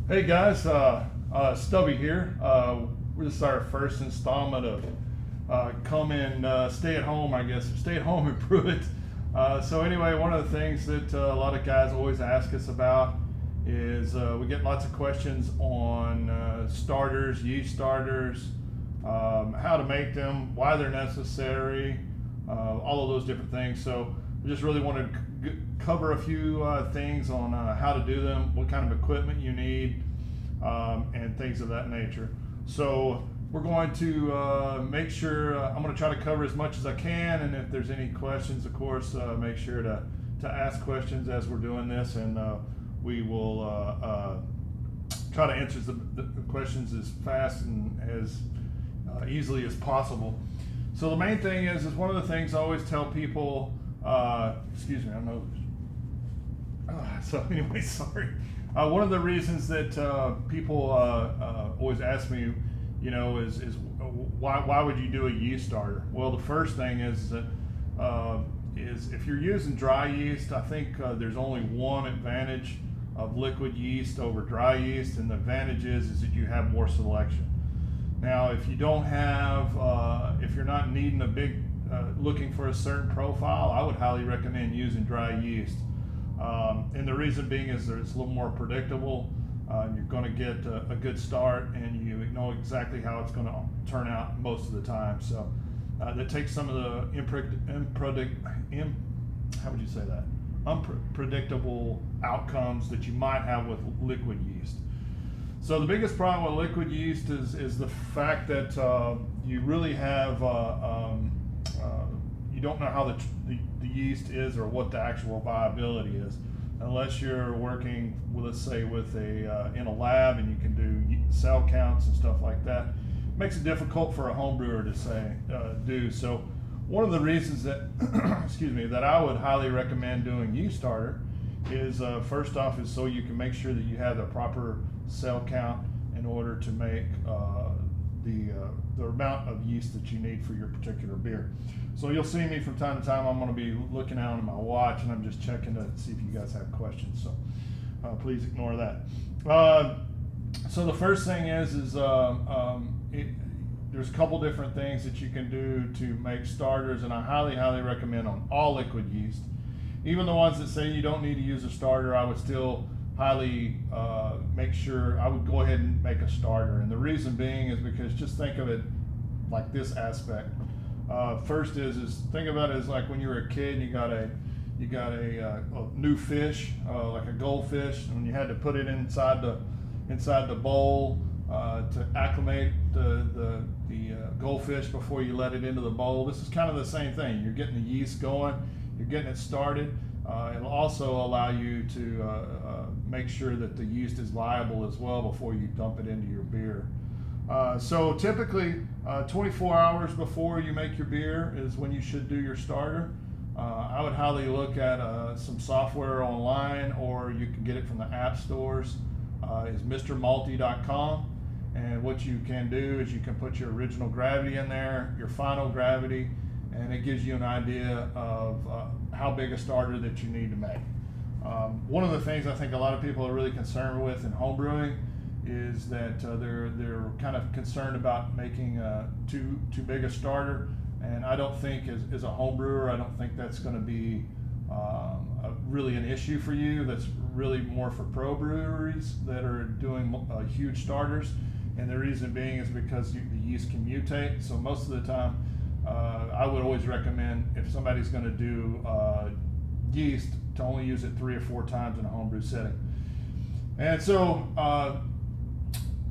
Hey guys, Stubby here. This is our first installment of come and stay at home, I guess, or stay at home and brew it. So anyway, one of the things that a lot of guys always ask us about is we get lots of questions on starters, yeast starters, how to make them, why they're necessary, all of those different things. So we just really want to cover a few things on how to do them, what kind of equipment you need, and things of that nature. So we're going to make sure, I'm going to try to cover as much as I can, and if there's any questions, of course, make sure to ask questions as we're doing this, and we will try to answer the questions as fast and as easily as possible. So the main thing is one of the things I always tell people, excuse me, I know. So anyway, sorry. One of the reasons that people always ask me, is why would you do a yeast starter? Well, the first thing is that is if you're using dry yeast, I think there's only one advantage of liquid yeast over dry yeast, and the advantage is that you have more selection. Now, if you don't have, if you're not needing a big, looking for a certain profile, I would highly recommend using dry yeast. And the reason being is that it's a little more predictable. You're going to get a good start, and you know exactly how it's going to turn out most of the time. So that takes some of the how would you say that? Unpredictable outcomes that you might have with liquid yeast. So the biggest problem with liquid yeast is the fact that you really have you don't know how the yeast is or what the actual viability is, unless you're working, let's say, with a in a lab and you can do cell counts and stuff like that. It makes it difficult for a home brewer to say do. So one of the reasons that excuse me, that I would highly recommend doing yeast starter is first off is so you can make sure that you have the proper cell count in order to make the amount of yeast that you need for your particular beer. So you'll see me from time to time. I'm going to be looking out on my watch, and I'm just checking to see if you guys have questions. So please ignore that. So the first thing is there's a couple different things that you can do to make starters, and I highly recommend on all liquid yeast. Even the ones that say you don't need to use a starter, I would still highly make sure I would go ahead and make a starter. And the reason being is because just think of it like this aspect. First is think about it as like when you were a kid and you got a new fish, like a goldfish, and you had to put it inside the bowl to acclimate the goldfish before you let it into the bowl. This is kind of the same thing. You're getting the yeast going, you're getting it started. It'll also allow you to make sure that the yeast is viable as well before you dump it into your beer. So typically 24 hours before you make your beer is when you should do your starter. I would highly look at some software online, or you can get it from the app stores. Is MrMalty.com, and what you can do is you can put your original gravity in there, your final gravity, and it gives you an idea of how big a starter that you need to make. One of the things I think a lot of people are really concerned with in home brewing is that they're kind of concerned about making too big a starter, and I don't think as a home brewer, I don't think that's going to be really an issue for you. That's really more for pro breweries that are doing huge starters, and the reason being is because the yeast can mutate. So most of the time, I would always recommend, if somebody's going to do yeast, to only use it 3 or 4 times in a homebrew setting. And so a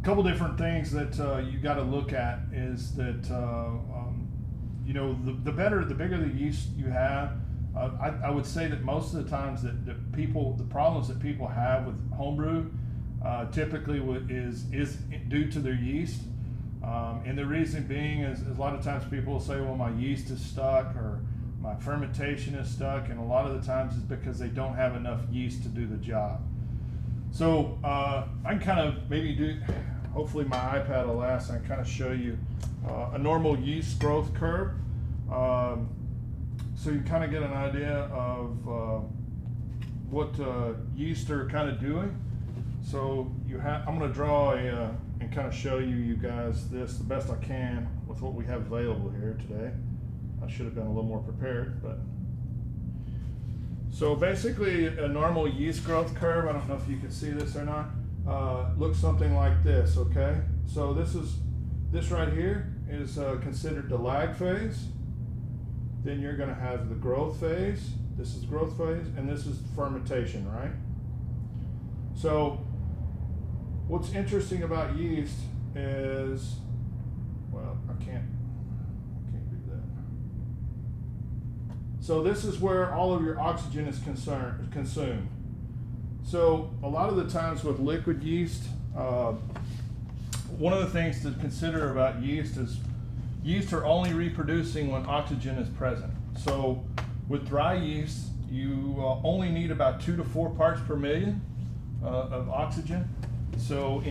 couple different things that you got to look at is that the bigger the yeast you have. I would say that most of the times that the problems that people have with homebrew typically is due to their yeast. And the reason being is a lot of times people will say, well, my yeast is stuck or my fermentation is stuck, and a lot of the times it's because they don't have enough yeast to do the job. So I can kind of maybe hopefully my iPad will last, and I can kind of show you a normal yeast growth curve. So you kind of get an idea of what yeast are kind of doing. So I'm going to draw and kind of show you guys this the best I can with what we have available here today. I should have been a little more prepared, but. So basically a normal yeast growth curve, I don't know if you can see this or not, looks something like this, okay? So this right here is considered the lag phase. Then you're going to have the growth phase. This is growth phase, and this is fermentation, right? So what's interesting about yeast is, well, I can't do that. So this is where all of your oxygen is consumed. So a lot of the times with liquid yeast, one of the things to consider about yeast is yeast are only reproducing when oxygen is present. So with dry yeast, you only need about 2 to 4 parts per million of oxygen. So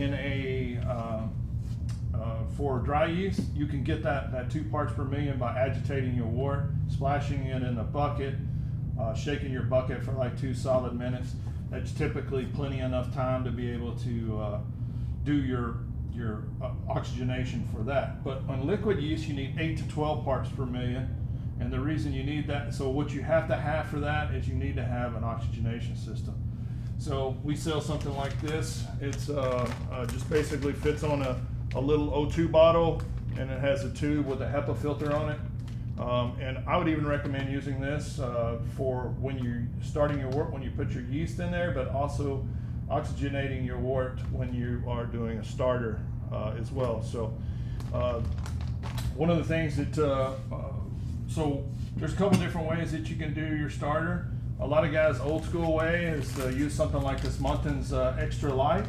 for dry yeast, you can get that 2 parts per million by agitating your wort, splashing it in a bucket, shaking your bucket for like 2 solid minutes. That's typically plenty enough time to be able to do your oxygenation for that. But on liquid yeast, you need 8 to 12 parts per million. And the reason you need that, so what you have to have for that is you need to have an oxygenation system. So we sell something like this. It's just basically fits on a little O2 bottle, and it has a tube with a HEPA filter on it. And I would even recommend using this for when you're starting your wort, when you put your yeast in there, but also oxygenating your wort when you are doing a starter as well. So one of the things that, so there's a couple different ways that you can do your starter. A lot of guys' old school way is to use something like this Montan's Extra Light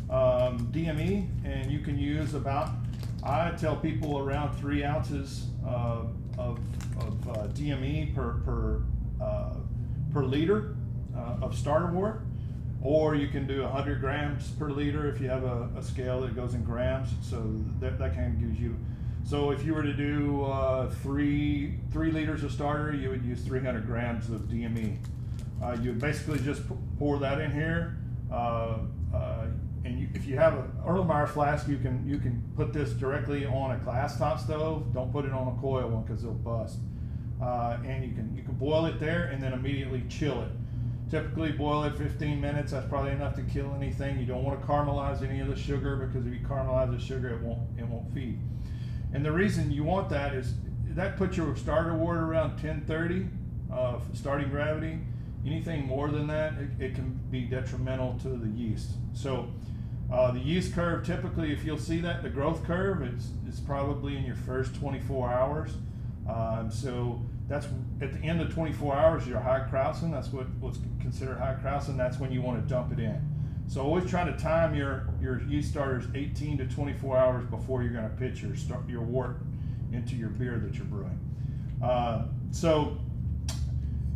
DME, and you can use about, I tell people around 3 ounces of DME per liter of starter wort, or you can do 100 grams per liter if you have a scale that goes in grams. So that kind of gives you. So if you were to do 3 liters of starter, you would use 300 grams of DME. You would basically just pour that in here, and if you have an Erlenmeyer flask, you can put this directly on a glass top stove. Don't put it on a coil one because it'll bust. And you can boil it there and then immediately chill it. Typically boil it 15 minutes. That's probably enough to kill anything. You don't want to caramelize any of the sugar, because if you caramelize the sugar, it won't feed. And the reason you want that is that puts your starter wort around 1030 starting gravity. Anything more than that, it can be detrimental to the yeast. So the yeast curve, typically, if you'll see that, the growth curve, it's probably in your first 24 hours. So that's at the end of 24 hours, your high Krausen. That's what's considered high Krausen. That's when you want to dump it in. So always try to time your yeast starters 18 to 24 hours before you're going to pitch your wort into your beer that you're brewing. So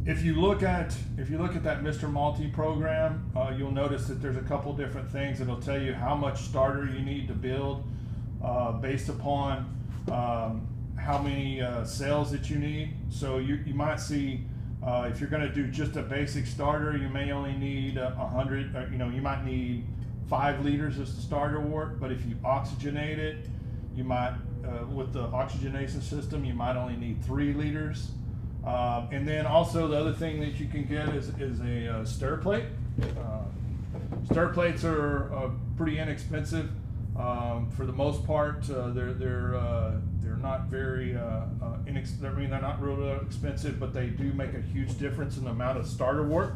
if you look at that Mr. Malty program, you'll notice that there's a couple different things that'll tell you how much starter you need to build based upon how many cells that you need. So you might see if you're going to do just a basic starter, you may only need 100. You might need 5 liters of starter wort. But if you oxygenate it, you might with the oxygenation system, you might only need 3 liters. And then also the other thing that you can get is a stir plate. Stir plates are pretty inexpensive. For the most part, they're not very they're not real expensive, but they do make a huge difference in the amount of starter wort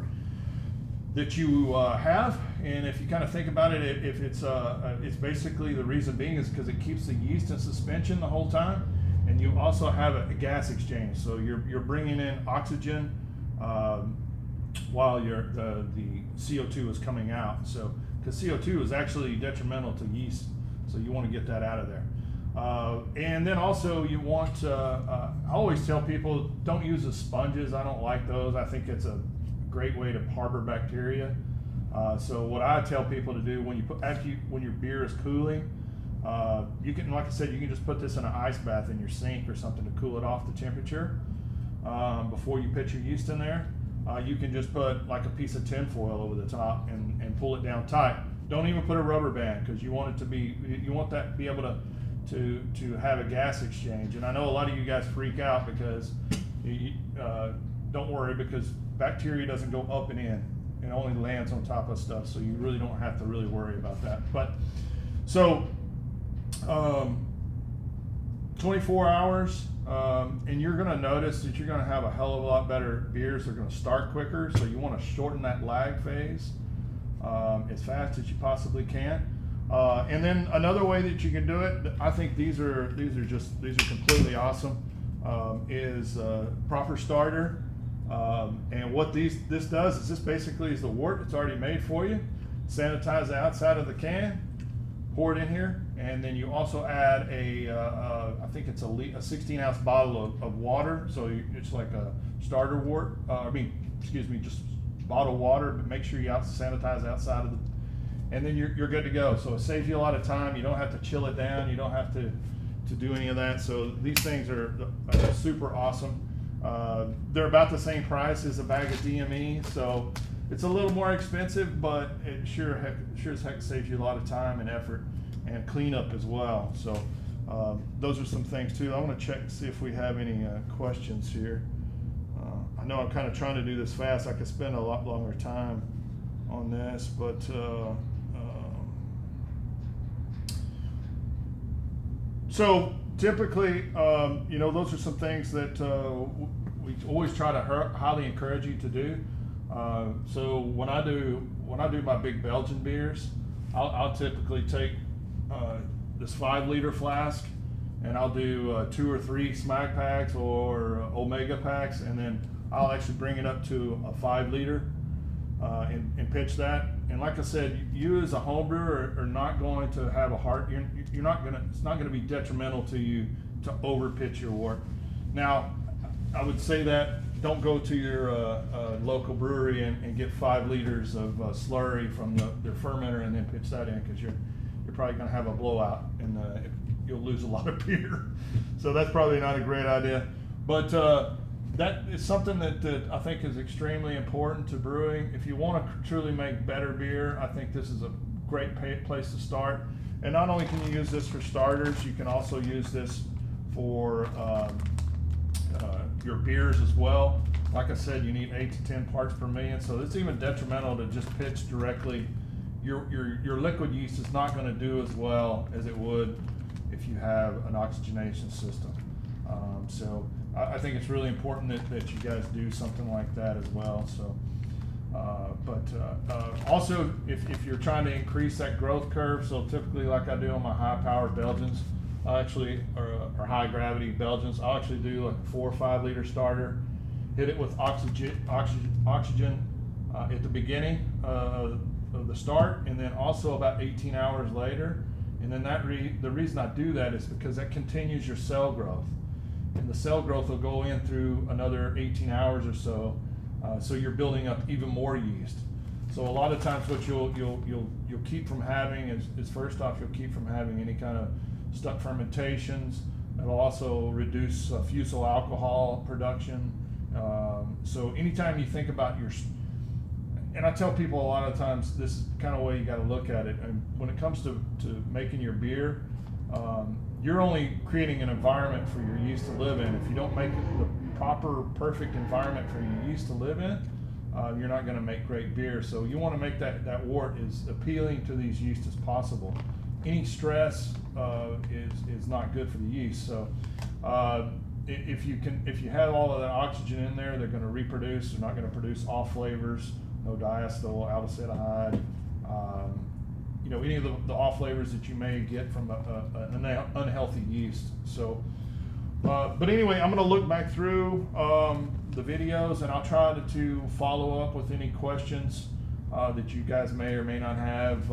that you have. And if you kind of think about it, if it's basically, the reason being is because it keeps the yeast in suspension the whole time, and you also have a gas exchange. So you're bringing in oxygen while the CO2 is coming out. So because CO2 is actually detrimental to yeast, so you want to get that out of there. And then also you want I always tell people, don't use the sponges. I don't like those. I think it's a great way to harbor bacteria. So what I tell people to do when your beer is cooling, you can, like I said, you can just put this in an ice bath in your sink or something to cool it off the temperature before you put your yeast in there. You can just put like a piece of tin foil over the top and pull it down tight. don't even put a rubber band, because you want it to be, you want that to be able to have a gas exchange. And I know a lot of you guys freak out because don't worry, because bacteria doesn't go up and in. It only lands on top of stuff, so you really don't have to really worry about that. But so 24 hours, and you're going to notice that you're going to have a hell of a lot better beers. They're going to start quicker, so you want to shorten that lag phase as fast as you possibly can. And then another way that you can do it, I think these are completely awesome, is proper starter. And what this does is this basically is the wort that's already made for you. Sanitize the outside of the can, pour it in here, and then you also add I think it's a 16-ounce bottle of water. So it's like a starter wort. Just bottled water, but make sure you sanitize the outside of and then you're good to go. So it saves you a lot of time. You don't have to chill it down. You don't have to do any of that. So these things are super awesome. They're about the same price as a bag of DME, so it's a little more expensive, but it sure as heck saves you a lot of time and effort and cleanup as well. So those are some things too. I want to check to see if we have any questions here. I know I'm kind of trying to do this fast. I could spend a lot longer time on this, but so typically, those are some things that we always try to highly encourage you to do. So when I do my big Belgian beers, I'll typically take this 5-liter flask, and I'll do 2 or 3 Smag packs or Omega packs, and then I'll actually bring it up to a 5-liter and pitch that. And like I said, you as a home brewer are not going to have a hard. You're not gonna. It's not going to be detrimental to you to over pitch your wort. Now, I would say that don't go to your local brewery and get 5 liters of slurry from their fermenter and then pitch that in, because you're probably going to have a blowout and you'll lose a lot of beer. So that's probably not a great idea. But that is something that I think is extremely important to brewing. If you want to truly make better beer, I think this is a great place to start. And not only can you use this for starters, you can also use this for your beers as well. Like I said, you need 8 to 10 parts per million, so it's even detrimental to just pitch directly. Your liquid yeast is not going to do as well as it would if you have an oxygenation system. So I think it's really important that you guys do something like that as well. So, also if you're trying to increase that growth curve, so typically like I do on my high-powered Belgians, or high gravity Belgians, I'll actually do like a 4 or 5 liter starter, hit it with oxygen at the beginning of the start, and then also about 18 hours later. And then the reason I do that is because that continues your cell growth, and the cell growth will go in through another 18 hours or so. So you're building up even more yeast. So a lot of times what you'll keep from having is first off, you'll keep from having any kind of stuck fermentations. It'll also reduce fusel alcohol production. So anytime you think about and I tell people a lot of times, this is kind of the way you got to look at it. And when it comes to making your beer, you're only creating an environment for your yeast to live in. If you don't make it the proper, perfect environment for your yeast to live in, you're not going to make great beer. So you want to make that wort as appealing to these yeast as possible. Any stress is not good for the yeast. So if you have all of that oxygen in there, they're going to reproduce. They're not going to produce off flavors, no diacetyl, aldehyde, any of the off flavors that you may get from an unhealthy yeast. So, but anyway, I'm going to look back through the videos, and I'll try to follow up with any questions that you guys may or may not have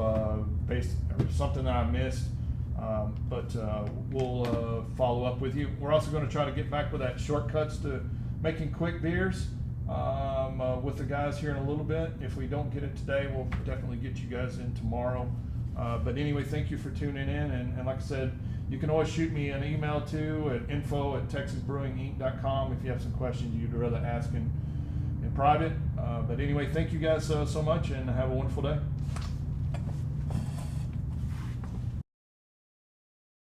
based or something that I missed. But we'll follow up with you. We're also going to try to get back with that shortcuts to making quick beers with the guys here in a little bit. If we don't get it today, we'll definitely get you guys in tomorrow. But anyway, thank you for tuning in. And like I said, you can always shoot me an email too at info@texasbrewinginc.com if you have some questions you'd rather ask in private. But anyway, thank you guys so much, and have a wonderful day.